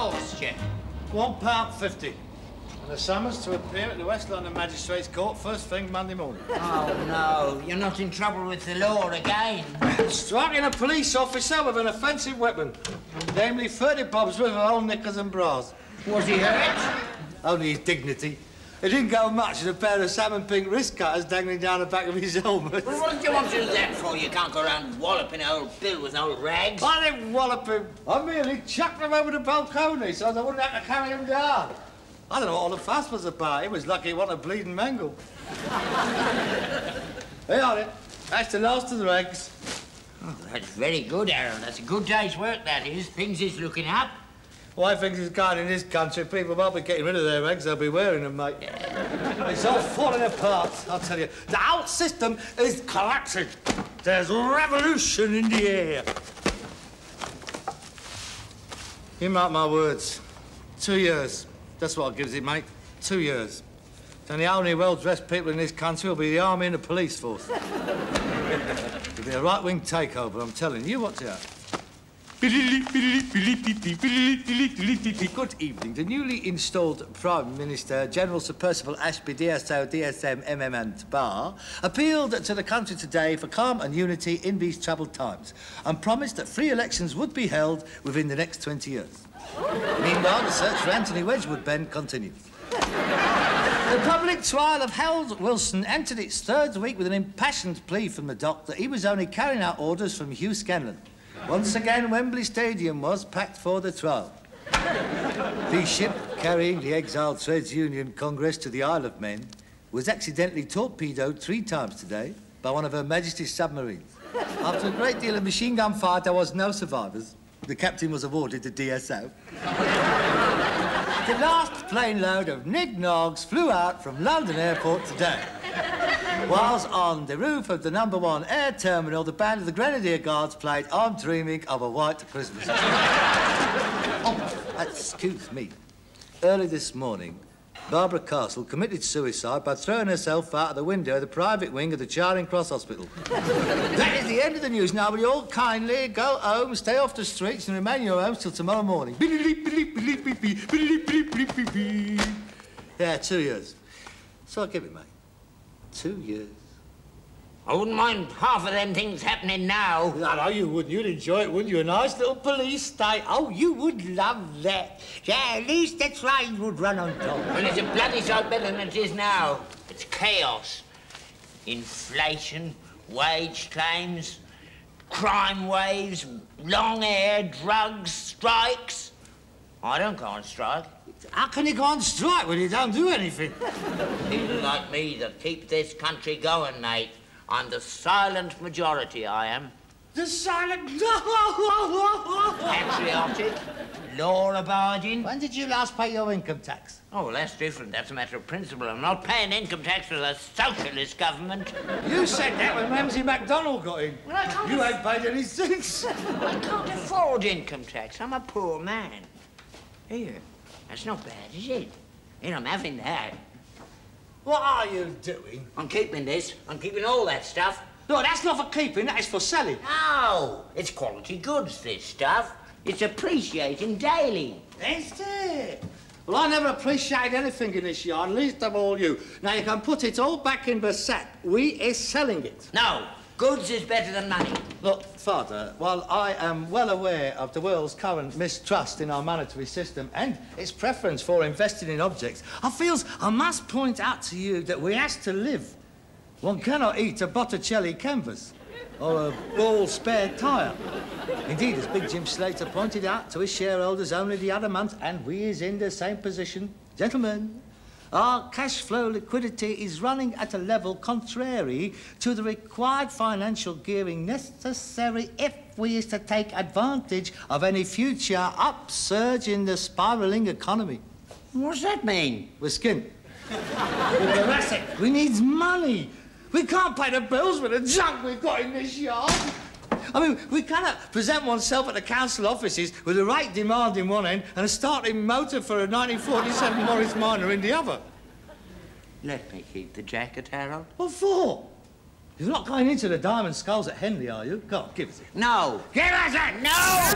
course, Chip. £1.50. And a summons to appear at the West London Magistrates Court first thing Monday morning. Oh, no. You're not in trouble with the law again. Striking a police officer with an offensive weapon. Namely 30 bobs worth of old knickers and bras. Was he hurt? Only his dignity. It didn't go much in a pair of salmon pink wrist cutters dangling down the back of his helmet. Well, what do you want to do that for? You can't go around walloping old Bill with old rags. I didn't wallop him. I merely chucked him over the balcony so I wouldn't have to carry him down. I don't know what all the fuss was about. He was lucky he wasn't a bleeding mangle. Hey, on it. That's the last of the rags. Oh, that's very good, Harold. That's a good day's work, that is. Things is looking up. Why things is going in this country, people won't be getting rid of their eggs, they'll be wearing them, mate. It's all falling apart, I'll tell you. The whole system is collapsing. There's revolution in the air. You mark my words. 2 years. That's what gives it, mate. 2 years. Then the only well-dressed people in this country will be the army and the police force. It'll be a right-wing takeover, I'm telling you what to have. Good evening. The newly installed Prime Minister, General Sir Percival Ashby, DSO, DSM, MM and Bar, appealed to the country today for calm and unity in these troubled times and promised that free elections would be held within the next 20 years. Meanwhile, the search for Anthony Wedgwood Ben continues. The public trial of Harold Wilson entered its third week with an impassioned plea from the dock that he was only carrying out orders from Hugh Scanlon. Once again, Wembley Stadium was packed for the trial. The ship carrying the exiled Trades Union Congress to the Isle of Man was accidentally torpedoed 3 times today by one of Her Majesty's submarines. After a great deal of machine gun fire, there was no survivors. The captain was awarded the DSO. The last plane load of Nignogs flew out from London Airport today. Whilst on the roof of the #1 air terminal, the band of the Grenadier Guards played I'm Dreaming of a White Christmas. Oh, excuse me. Early this morning, Barbara Castle committed suicide by throwing herself out of the window of the private wing of the Charing Cross Hospital. That is the end of the news. Now, will you all kindly go home, stay off the streets and remain in your homes till tomorrow morning? Yeah, 2 years. So I'll give it, mate. 2 years. I wouldn't mind half of them things happening now. No, you wouldn't. You'd enjoy it, wouldn't you? A nice little police state. Oh, you would love that. Yeah, at least the train would run on top. Well, it's a bloody sight better than it is now. It's chaos. Inflation, wage claims, crime waves, long hair, drugs, strikes. I don't go on strike. How can you go on strike when you don't do anything? People like me that keep this country going, mate. I'm the silent majority, I am. The silent... Patriotic, law-abiding. When did you last pay your income tax? Oh, well, that's different. That's a matter of principle. I'm not paying income tax for the socialist government. You said that when Ramsay MacDonald got in. Well, I can't... You ain't paid any since. I can't afford income tax. I'm a poor man. Here, that's not bad, is it? Here, I'm having that. What are you doing? I'm keeping this. I'm keeping all that stuff. No, that's not for keeping, that is for selling. No, it's quality goods, this stuff. It's appreciating daily. That's it. Well, I never appreciated anything in this yard, least of all you. Now, you can put it all back in the sack. We is selling it. No, goods is better than money. Look, Father, while I am well aware of the world's current mistrust in our monetary system and its preference for investing in objects, I feels I must point out to you that we has to live. One cannot eat a Botticelli canvas or a ball spare tyre. Indeed, as Big Jim Slater pointed out to his shareholders only the other month, and we is in the same position, gentlemen, our cash flow liquidity is running at a level contrary to the required financial gearing necessary if we is to take advantage of any future upsurge in the spiralling economy. What's that mean? We're skint. We're thoracic. We needs money. We can't pay the bills with the junk we've got in this yard. I mean, we cannot present oneself at the council offices with a rate demand in one end and a starting motor for a 1947 Morris Minor in the other. Let me keep the jacket, Harold. What for? You're not going into the Diamond Skulls at Henley, are you? Go on, give us it. No. Give us it! No!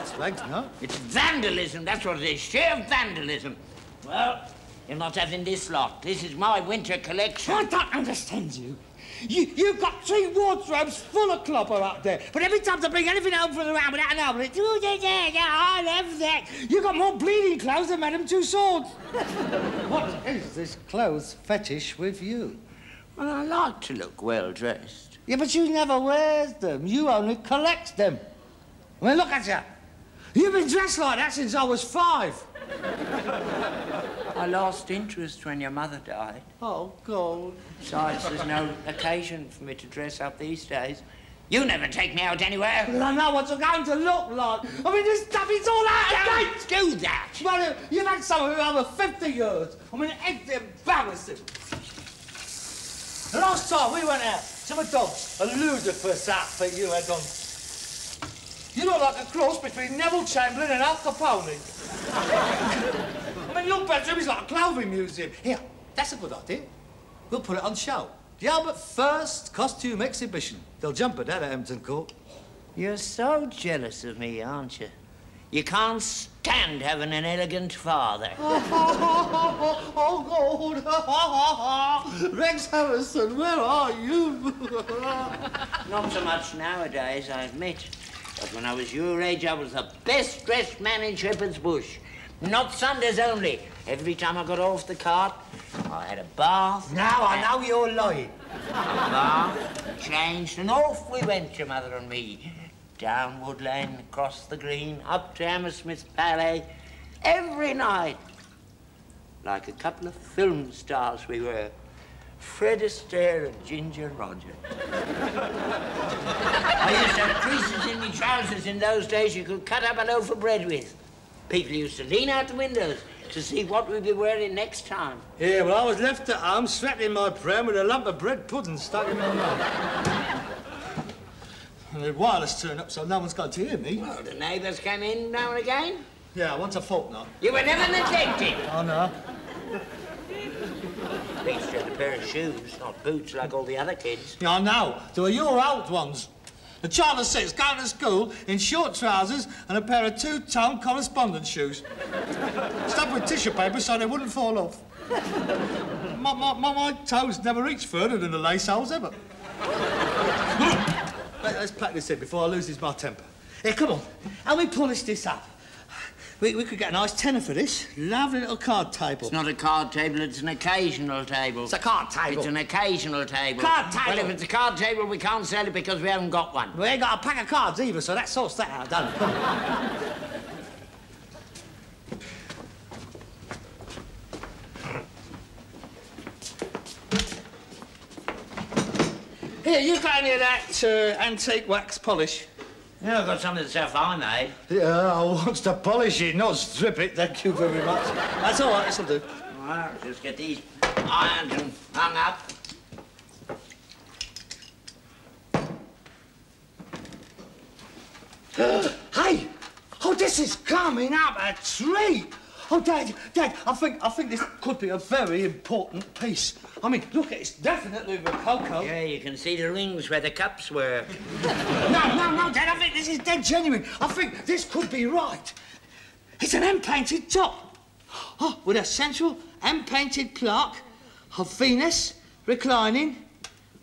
rights, Rex, no? It's vandalism, that's what it is, sheer vandalism. Well, you're not having this lot. This is my winter collection. I don't understand you. You've got 3 wardrobes full of clobber up there, but every time I bring anything home from the round without an oven, it's, oh, yeah, I love that. You've got more bleeding clothes than Madame Tussauds. What is this clothes fetish with you? Well, I like to look well-dressed. Yeah, but you never wears them. You only collects them. I mean, look at you. You've been dressed like that since I was 5. I lost interest when your mother died. Oh, God. Besides, there's no occasion for me to dress up these days. You never take me out anywhere. Well, I know what you're going to look like. I mean, this stuff is all out of date. Don't do that. Well, you've had some of it over 50 years. I mean, it's embarrassing. The last time we went out to my dogs, a ludicrous outfit you had on. You look like a cross between Neville Chamberlain and Al Capone. I mean, your bedroom is like a clothing museum. Here, that's a good idea. We'll put it on show. The Albert First Costume Exhibition. They'll jump at that at Hampton Court. You're so jealous of me, aren't you? You can't stand having an elegant father. Oh, God. Rex Harrison, where are you? Not so much nowadays, I admit. But when I was your age, I was the best-dressed man in Shepherd's Bush. Not Sundays only. Every time I got off the cart, I had a bath. Now I know you're lying. A bath, changed, and off we went, your mother and me. Down Wood Lane, across the green, up to Hammersmith Palais, every night. Like a couple of film stars we were. Fred Astaire and Ginger Roger. I used to have creases in my trousers in those days you could cut up a loaf of bread with. People used to lean out the windows to see what we'd be wearing next time. Yeah, well, I was left at home, strapping my pram with a lump of bread pudding stuck in my mouth. And the wireless turned up, so no one's got to hear me. Well, the neighbours came in now and again. Yeah, I want a fortnight. You were never neglected. Oh, no. At least you had a pair of shoes, not boots like all the other kids. Yeah, I know. They were your old ones. The child of 6 going to school in short trousers and a pair of 2-tone correspondence shoes. Stuffed with tissue paper so they wouldn't fall off. My toes never reached further than the lace holes ever. Let's practice it before I lose my temper. Here, come on. Help me polish this up. We could get a nice tenner for this. Lovely little card table. It's not a card table, it's an occasional table. It's a card table. It's an occasional table. Card table. Well, if it's a card table, we can't sell it because we haven't got one. We ain't got a pack of cards either, so that sorts that out, doesn't it? Here, you got any of that antique wax polish? Yeah, I've got some of the stuff I made. Yeah, I want to polish it, not strip it. Thank you very much. That's all right, this'll do. All right, just get these ironed and hung up. Hey! Oh, this is coming up a treat! Oh, Dad, I think this could be a very important piece. I mean, look, it's definitely Rococo. Yeah, you can see the rings where the cups were. No, Dad, I think this is dead genuine. I think this could be right. It's an hand-painted top. Oh, with a central hand-painted plaque of Venus reclining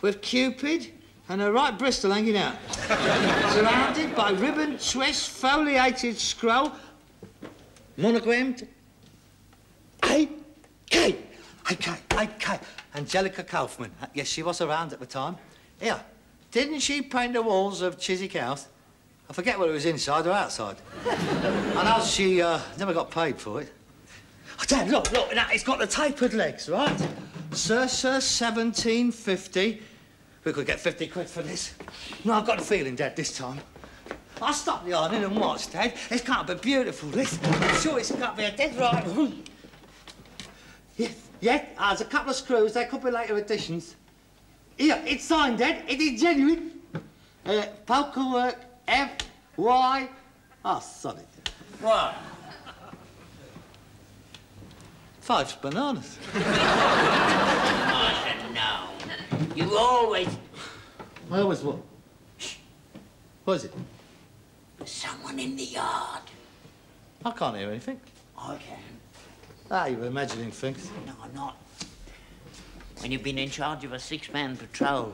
with Cupid and her right Bristol hanging out. Surrounded by ribbon twist, foliated scroll, monogrammed A.K. Angelica Kaufman. Yes, she was around at the time. Yeah. Didn't she paint the walls of Chiswick House? I forget whether it was inside or outside. I know she never got paid for it. Oh, Dad, look, now, it's got the tapered legs, right? Circa 1750. We could get 50 quid for this. No, I've got the feeling, Dad, this time. I'll stop the ironing and watch, Dad. It's can't be beautiful, this. I'm sure it's got to be a dead right one. Yeah, there's a couple of screws. There could be later additions. Here, it's signed, Dad. It is genuine. Poker work, F.Y. Oh, sod it. What? 5 bananas. I should know. You always... I always what? What is it? There's someone in the yard. I can't hear anything. I can. Ah, you're imagining things. No, I'm not. When you've been in charge of a six-man patrol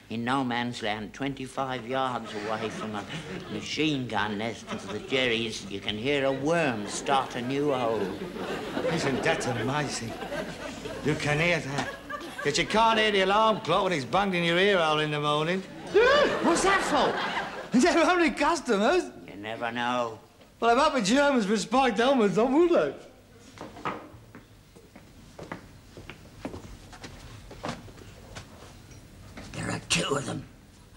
in no man's land, 25 yards away from a machine gun nest of the Jerrys, you can hear a worm start a new hole. Isn't that amazing? You can hear that. But you can't hear the alarm clock when it's banged in your ear hole in the morning. What's that for? They're only customers. You never know. Well, I'm happy Germans with spiked helmets on, will they? There are two of them.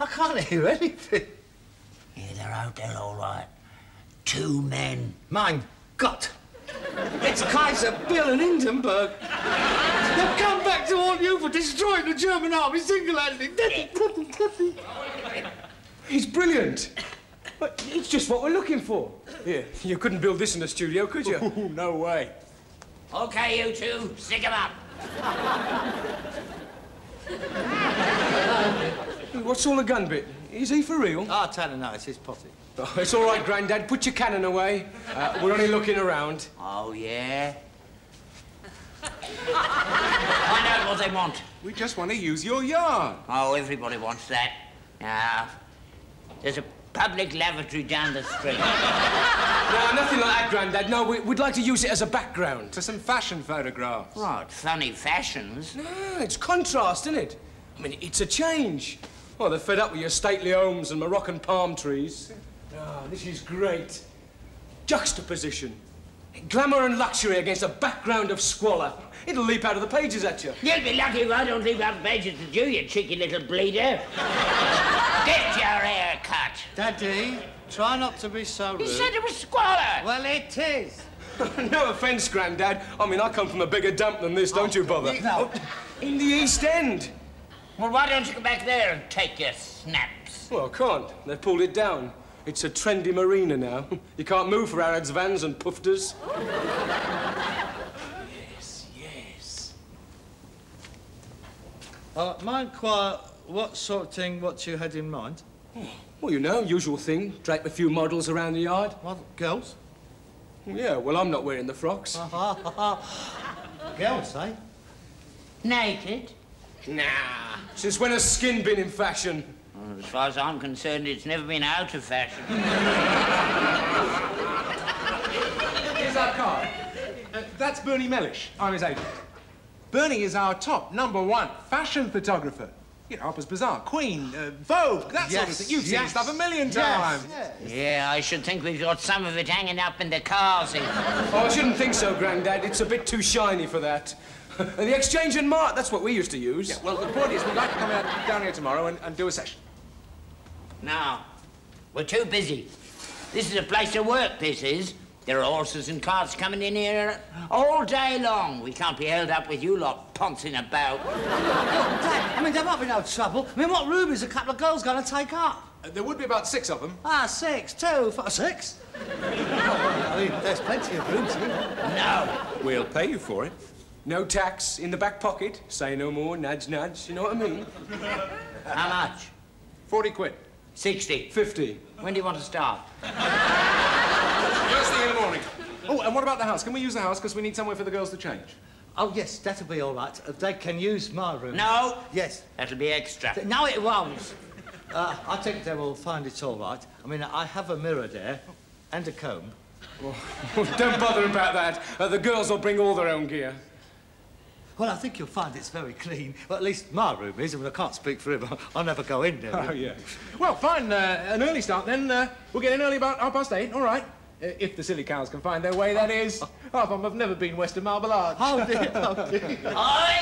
I can't hear anything. Yeah, they're out there all right. Two men. Mein Gott! It's Kaiser Bill and Hindenburg. They've come back to haunt you for destroying the German army single-handedly. He's brilliant. But it's just what we're looking for. Yeah, you couldn't build this in a studio, could you? Ooh, no way. OK, you two, stick 'em up. What's all the gun bit? Is he for real? I'll tell you now, it's his potty. Oh, it's all right, Grandad. Put your cannon away. We're only looking around. Oh, yeah? Find out what they want. We just want to use your yard. Oh, everybody wants that. Now, there's a public lavatory down the street. No, nothing like that, Grandad. No, we'd like to use it as a background. For some fashion photographs. Right, funny fashions. No, it's contrast, isn't it? I mean, it's a change. Oh, they're fed up with your stately homes and Moroccan palm trees. Oh, this is great. Juxtaposition. Glamour and luxury against a background of squalor. It'll leap out of the pages at you. You'll be lucky if I don't leave out the pages to you cheeky little bleeder. Get your hair cut. Daddy, try not to be so rude. You said it was squalor. Well, it is. No offence, Grandad. I mean, I come from a bigger dump than this, don't you, bother? No. In the East End. Well, why don't you go back there and take your snaps? Well, I can't. They've pulled it down. It's a trendy marina now. You can't move for Arabs, vans and pufters. Yes, yes. Mind quiet, what sort of thing, what you had in mind? Well, you know, usual thing. Drape a few models around the yard. What, girls? Yeah, well, I'm not wearing the frocks. Girls, eh? Naked? Nah. Since when has skin been in fashion? Well, as far as I'm concerned, it's never been out of fashion. Here's our card. That's Bernie Mellish. I'm his agent. Bernie is our top #1 fashion photographer. You know, Harper's Bazaar, Queen, Vogue, that sort of thing. You've seen his stuff a million times. Yeah, I should think we've got some of it hanging up in the cars here. Oh, I shouldn't think so, Grandad. It's a bit too shiny for that. The Exchange and Mart, that's what we used to use. Yeah, well, the point is, we'd like to come down here tomorrow and do a session. No, we're too busy. This is a place to work, this is. There are horses and carts coming in here all day long. We can't be held up with you lot pouncing about. Dad, I mean, there might be no trouble. I mean, what room is a couple of girls going to take up? There would be about 6 of them. Ah, 6, 2, 4, 6? I mean, there's plenty of rooms here. No. We'll pay you for it. No tax, in the back pocket. Say no more, nudge, nudge. You know what I mean? How much? 40 quid. 60. 50. When do you want to start? First thing in the morning. Oh, and what about the house? Can we use the house? Because we need somewhere for the girls to change. Oh, yes, that'll be all right. They can use my room. No. Yes. That'll be extra. No, it won't. I think they will find it all right. I mean, I have a mirror there and a comb. Oh, don't bother about that. The girls will bring all their own gear. Well, I think you'll find it's very clean. Well, at least my room is. I mean, I can't speak for him. I'll never go in there. Oh, yeah. Well, fine. An early start, then. We'll get in early about 8:30. All right. If the silly cows can find their way, that is. Half of them have never been west of Marble Arch. Oh, dear. Oh, dear. Oi!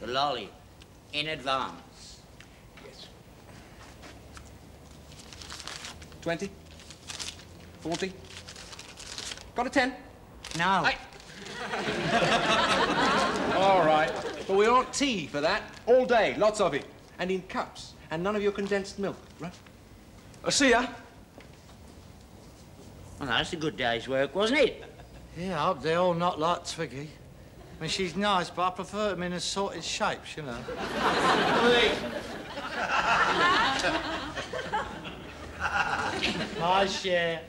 The lolly. In advance. Yes. 20? 40? Got a 10? No. Hey. All right. But we want tea for that. All day. Lots of it. And in cups. And none of your condensed milk, right? I'll see ya. Well, that's a good day's work, wasn't it? Yeah, I hope they're all not like Twiggy. I mean, she's nice, but I prefer them in assorted shapes, you know. My share.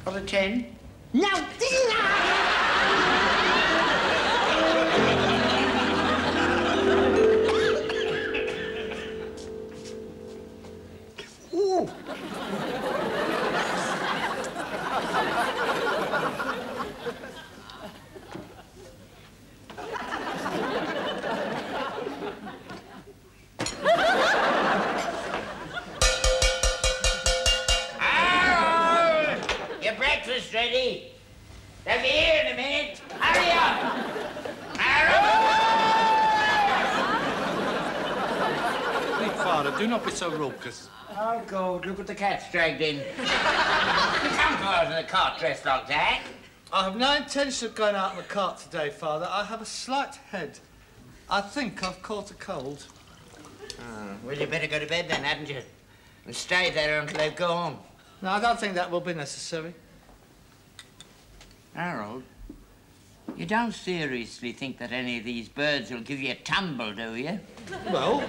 For a 10? No! Ooh! Your breakfast ready. They'll be here in a minute. Hurry up! Big father, do not be so raucous. Oh, God, look what the cat's dragged in. You come out of the cart dressed like that. I have no intention of going out in the cart today, Father. I have a slight head. I think I've caught a cold. Oh, well, you better go to bed then, hadn't you? And stay there until they've gone. No, I don't think that will be necessary. Harold, you don't seriously think that any of these birds will give you a tumble, do you? Well,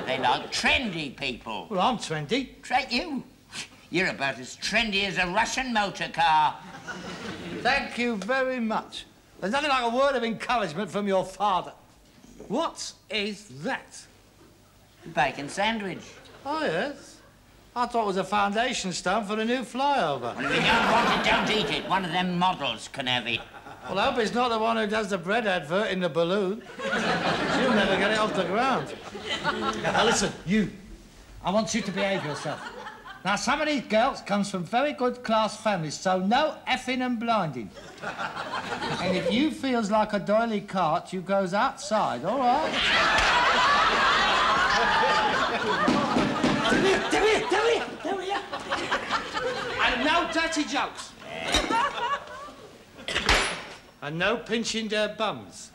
They like trendy people. well, I'm trendy. You? You're about as trendy as a Russian motor car. Thank you very much. There's nothing like a word of encouragement from your father. What is that? Bacon sandwich. Oh, yes. I thought it was a foundation stone for the new flyover. Well, if you don't want it, don't eat it. One of them models can have it. Well, I hope it's not the one who does the bread advert in the balloon. She'll never get it off the ground. Now, listen, you. I want you to behave yourself. Now, some of these girls comes from very good class families, so no effing and blinding. And if you feels like a doily cart, you goes outside, all right? Come here. And no dirty jokes. And no pinching their bums.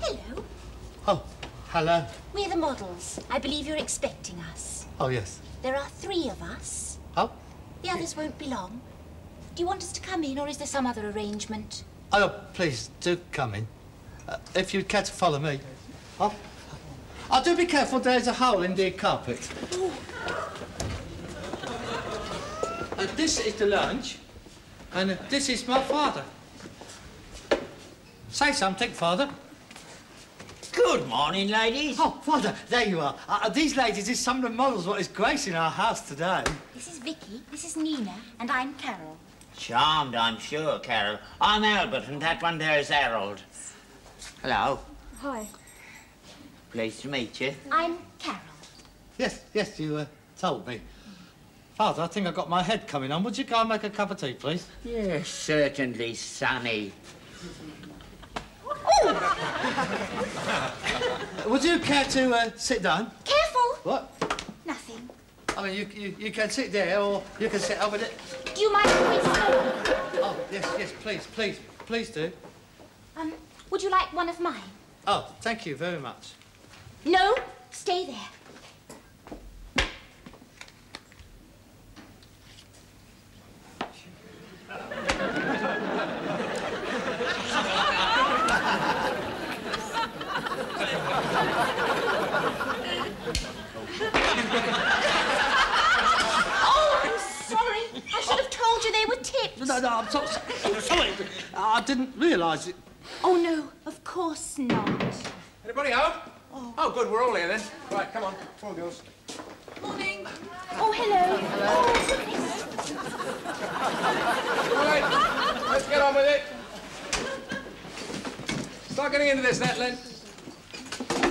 Hello. Oh, hello. We're the models. I believe you're expecting us. Oh, yes. There are 3 of us. Oh? The others won't be long. Do you want us to come in, or is there some other arrangement? Oh, please, do come in. If you'd care to follow me. Oh, do be careful, there's a hole in the carpet. This is the lunch, and this is my father. Say something, Father. Good morning, ladies. Oh, Father, there you are. These ladies is some of the models what is gracing our house today. This is Vicky, this is Nina, and I'm Carol. Charmed, I'm sure, Carol. I'm Albert, and that one there is Harold. Hello. Hi. Pleased to meet you. I'm Carol. Yes, you told me. Father, I think I've got my head coming on. Would you go and make a cup of tea, please? Yes, certainly, Sonny. Would you care to sit down? Careful! What? Nothing. I mean, you can sit there, or you can sit over there. Do you mind if we stop? Oh, yes, please do. Would you like one of mine? Oh, thank you very much. No, stay there. No, I'm sorry. I didn't realise it. Oh, no, of course not. Anybody home? Oh, good, we're all here then. Right, come on, come on, girls. Morning. Oh, hello. All right, let's get on with it. Start getting into this, Len.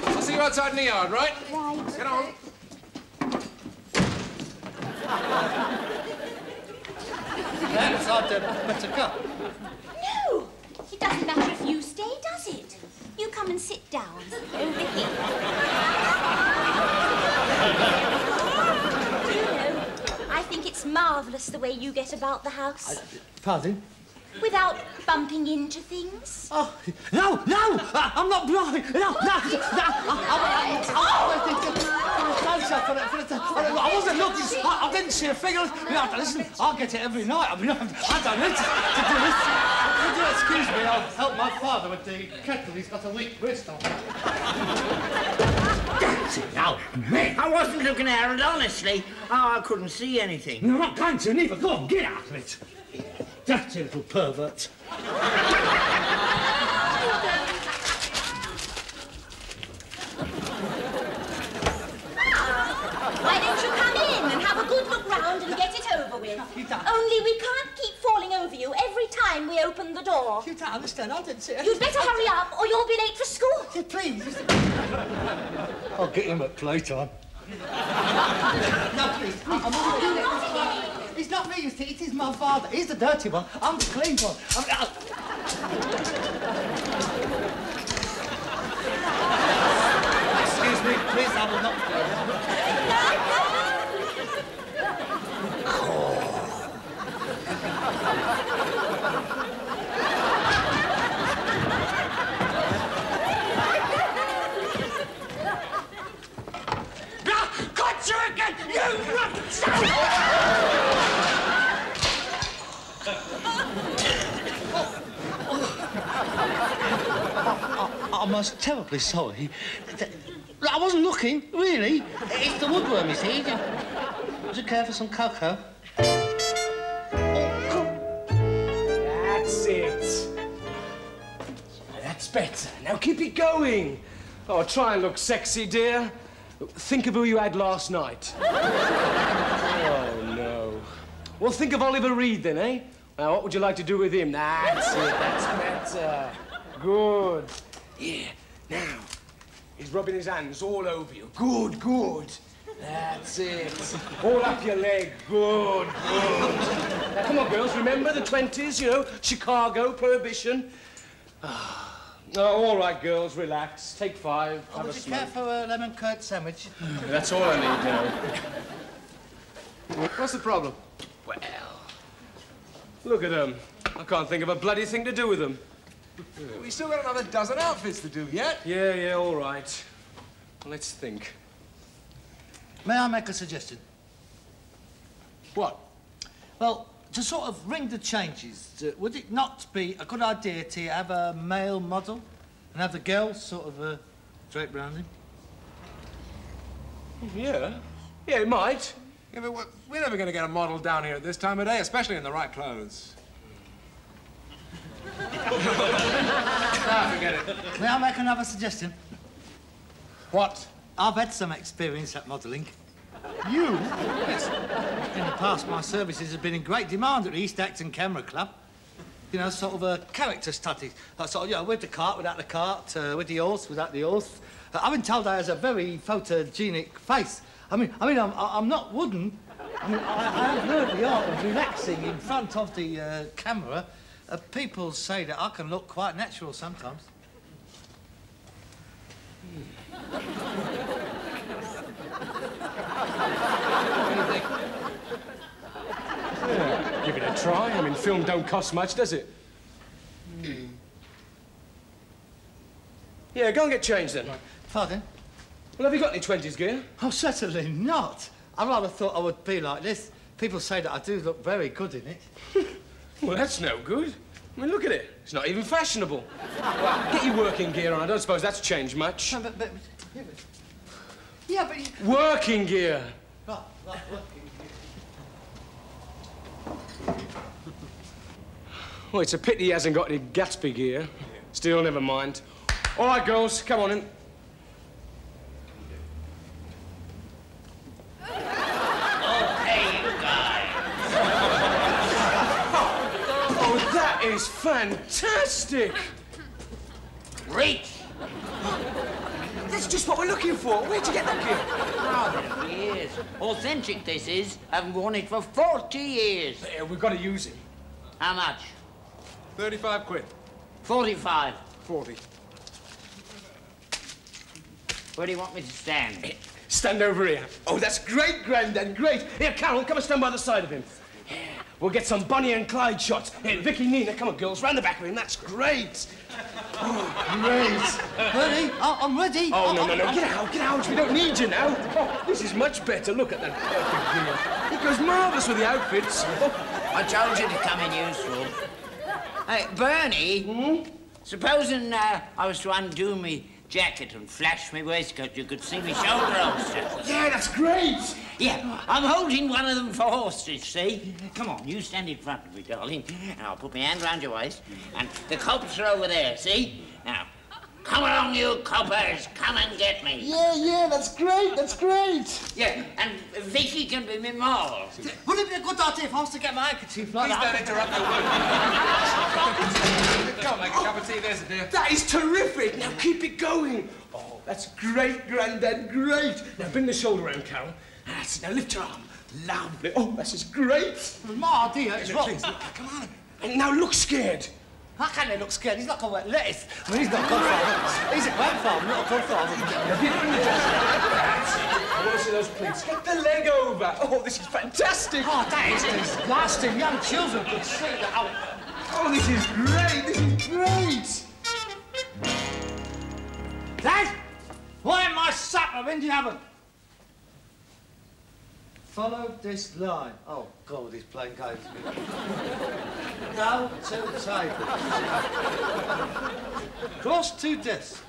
I'll see you outside in the yard, right? Right. Get on. Perhaps I'd better go. No, it doesn't matter if you stay, does it? You come and sit down over here. Do you know, I think it's marvellous the way you get about the house. Pardon? Without bumping into things. Oh, no! I'm not blind! No! I wasn't looking. I didn't see a figure. Listen, I'll get it every night. I mean, I don't need to do this. excuse me, I'll help my father with the kettle. He's got a weak wrist on. That's it now, mate. I wasn't looking at it, honestly. Oh, I couldn't see anything. You're not going to, neither. Go on, get out of it. Dirty little pervert. Why don't you come in and have a good look round and get it over with? Only we can't keep falling over you every time we open the door. You don't understand, I didn't see it. You'd better hurry up or you'll be late for school. Yeah, please. I'll get him at playtime. No, please. It's not me, you see. It is my father. He's the dirty one. I'm the clean one. Excuse me, please, I will not play. Got you again, you rotten son! I'm most terribly sorry. I wasn't looking, really. It's the woodworm, you see. Would you care for some cocoa? That's it. That's better. Now keep it going. Oh, try and look sexy, dear. Think of who you had last night. Oh, no. Well, think of Oliver Reed, then, eh? Now, what would you like to do with him? That's it. That's better. Good. Yeah. Now, he's rubbing his hands all over you. Good, good. That's it. All up your leg. Good, good. Now, come on, girls. Remember the 20s, you know, Chicago, Prohibition. Oh, all right, girls, relax. Take 5. Have a Would you smoke. care for a lemon curd sandwich? That's all I need now. What's the problem? Well, look at them. I can't think of a bloody thing to do with them. We still got another dozen outfits to do yet. Yeah, all right. Let's think. May I make a suggestion? What? Well, to sort of ring the changes, would it not be a good idea to have a male model and have the girls sort of drape round him? Yeah, it might. Yeah, but we're never going to get a model down here at this time of day, especially in the right clothes. Forget it. May I make another suggestion? What? I've had some experience at modelling. You? Yes. In the past, my services have been in great demand at the East Acton Camera Club. You know, sort of a character study. Sort of, you know, with the cart, without the cart, with the horse, without the horse. I've been told I has a very photogenic face. I mean, I'm not wooden. I mean, I have learned the art of relaxing in front of the camera. People say that I can look quite natural sometimes. Yeah, give it a try. I mean, film don't cost much, does it? Yeah, go and get changed then. Pardon? Well, have you got any 20s gear? Oh, certainly not. I rather thought I would be like this. People say that I do look very good in it. Well, that's no good. I mean, look at it. It's not even fashionable. Well, get your working gear on. I don't suppose that's changed much. No, yeah, but... Working gear. Right, working. Well, it's a pity he hasn't got any Gatsby gear. Still, never mind. All right, girls, come on in. That is fantastic! Reach! That's just what we're looking for. Where'd you get that gear? Oh, years. Authentic this is. Haven't worn it for 40 years. Yeah, we've got to use it. How much? 35 quid. 45. 40. Where do you want me to stand? Stand over here. Oh, that's great, Grandad, great. Here, Carol, come and stand by the side of him. Yeah, we'll get some Bonnie and Clyde shots. Here, Vicky, Nina, come on, girls, round the back of him. That's great. Oh, great. Ready? I'm ready. Oh, no. Get out. We don't need you now. Oh, this is much better. Look at that perfect gear. It goes marvellous with the outfits. I told you to come in useful. Hey, Bernie, supposing I was to undo me jacket and flash me waistcoat, you could see me shoulder holster. Yeah, that's great. Yeah, I'm holding one of them for hostage, see? Come on, you stand in front of me, darling, and I'll put my hand round your waist, and the cops are over there, see? Now, come along, you coppers, come and get me. Yeah, that's great, that's great. Yeah, and Vicky can be my model. Wouldn't it be a good idea if I was to get my handkerchief like Please that? don't interrupt the work. Come on, make a cup of tea, there's a dear. That is terrific. Now keep it going. Oh, that's great, Grandad, great. Now bring the shoulder round, Carol. That's it. Now lift your arm. Lovely. Oh, this is great. My idea is what? Please, come on. And now look scared. How can he look scared? He's like a wet lettuce. I mean, he's not a godfather. He's a grandfather, not a godfather. That's it. I want to see those pleats. Get the leg over. Oh, this is fantastic. Oh, that is disgusting. Young children could see that. Oh, this is great. This is great. Dad, why am I supper in the oven? Follow this line. Oh, God, he's playing games with me. Go to table. Cross to desk.